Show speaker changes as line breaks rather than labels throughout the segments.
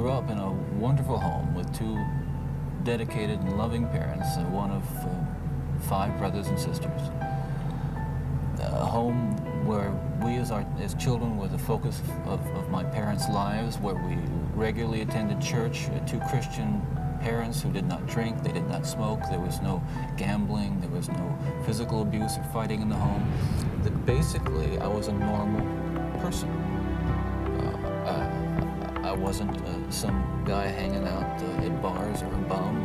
grew up in a wonderful home with two dedicated and loving parents, one of 5 brothers and sisters. A home where we as children were the focus of my parents' lives, where we regularly attended church, 2 Christian parents who did not drink, they did not smoke, there was no gambling, there was no physical abuse or fighting in the home. Basically, I was a normal person. I wasn't some guy hanging out at bars or a bum.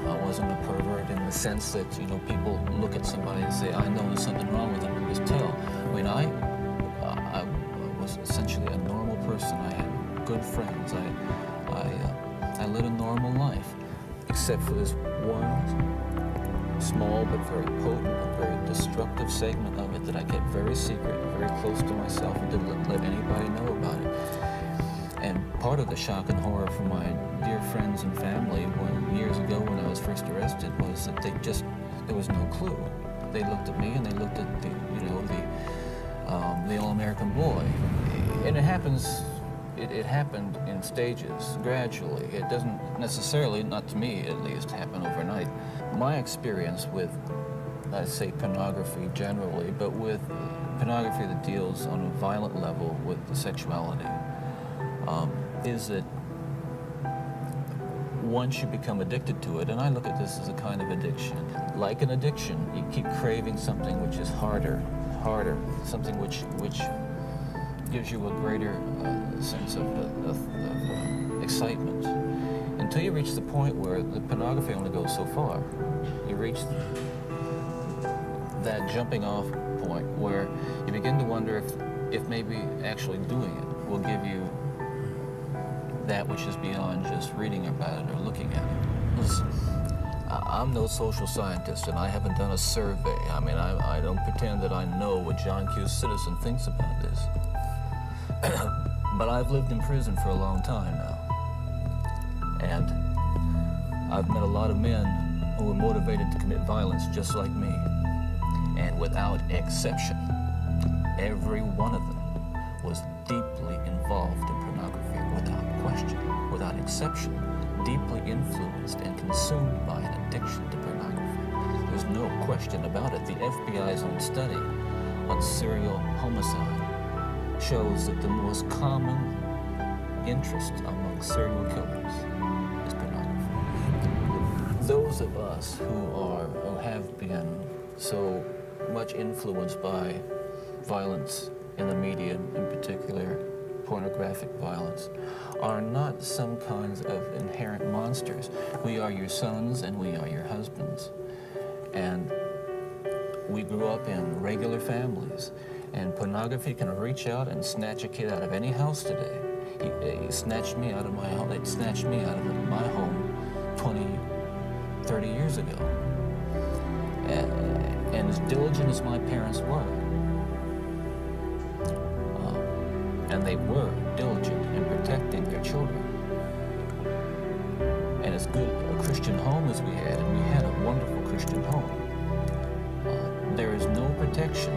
I wasn't a pervert in the sense that, you know, people look at somebody and say, I know there's something wrong with them, and just tell. I mean, I was essentially a normal person. I had good friends. I led a normal life, except for this one small but very potent and very destructive segment of it that I kept very secret, very close to myself, and didn't let anybody know about it. And part of the shock and horror for my dear friends and family years ago when I was first arrested was that there was no clue. They looked at me and they looked at the all-American boy. And it happened in stages, gradually. It doesn't necessarily, not to me at least, happen overnight. My experience with, I'd say pornography generally, but with pornography that deals on a violent level with the sexuality, is that once you become addicted to it, and I look at this as a kind of addiction. Like an addiction, you keep craving something which is harder, something which gives you a greater sense of excitement, until you reach the point where the pornography only goes so far. You reach that jumping off point where you begin to wonder if maybe actually doing it will give you that which is beyond just reading about it or looking at it. Listen, I'm no social scientist, and I haven't done a survey. I mean, I don't pretend that I know what John Q. Citizen thinks about this. But I've lived in prison for a long time now. And I've met a lot of men who were motivated to commit violence just like me. And without exception, every one of them was deeply involved in pornography, without question, without exception, deeply influenced and consumed by an addiction to pornography. There's no question about it. The FBI's own study on serial homicide shows that the most common interest among serial killers is pornography. Those of us who have been so much influenced by violence in the media, in particular pornographic violence, are not some kinds of inherent monsters. We are your sons and we are your husbands. And we grew up in regular families, and pornography can reach out and snatch a kid out of any house today. He snatched me out of my home. They snatched me out of my home 20, 30 years ago. And as diligent as my parents were, and they were diligent in protecting their children, and as good a Christian home as we had, and we had a wonderful Christian home, there is no protection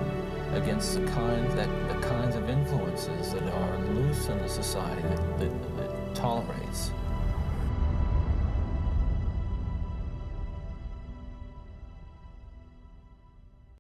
against the kinds of influences that are loose in the society that